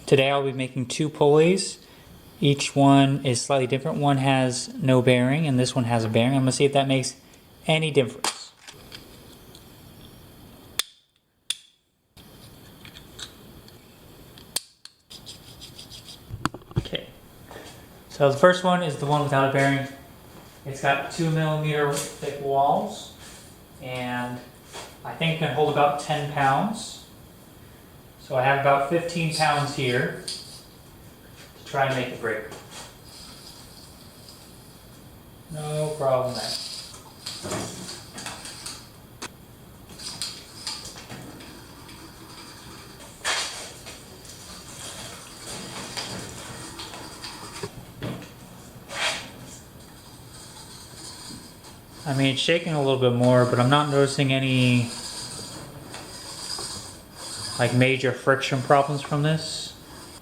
Today I'll be making two pulleys. Each one is slightly different. One has no bearing and this one has a bearing. I'm going to see if that makes any difference. Okay, so the first one is the one without a bearing. It's got 2mm thick walls and I think it can hold about 10 pounds. So I have about 15 pounds here to try and make it break. No problem there. I mean, it's shaking a little bit more, but I'm not noticing any like major friction problems from this.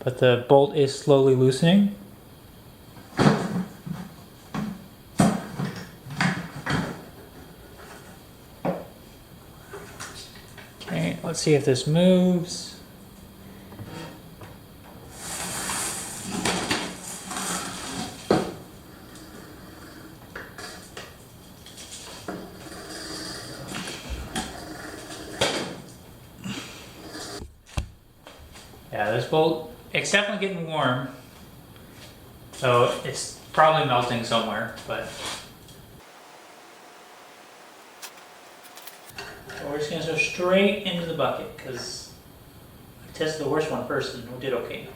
But the bolt is slowly loosening. Okay, let's see if this moves. Yeah, this bolt, it's definitely getting warm. So it's probably melting somewhere, but. So we're just gonna go straight into the bucket because I tested the worst one first and we did okay.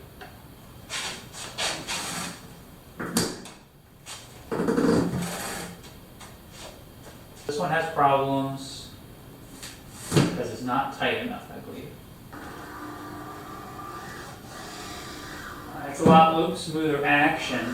This one has problems because it's not tight enough, I believe. It's a lot smoother action.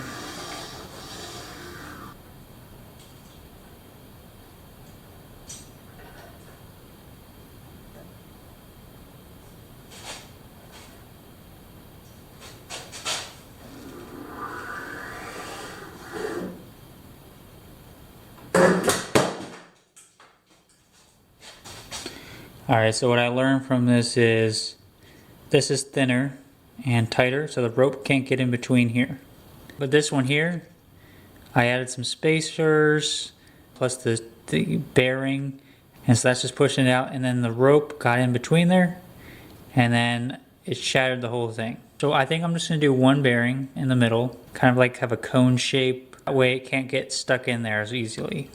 Alright, so what I learned from this is thinner and tighter, so the rope can't get in between here. But this one here, I added some spacers, plus the bearing, and so that's just pushing it out, and then the rope got in between there, and then it shattered the whole thing. So I think I'm just going to do one bearing in the middle, kind of like have a cone shape, that way it can't get stuck in there as easily.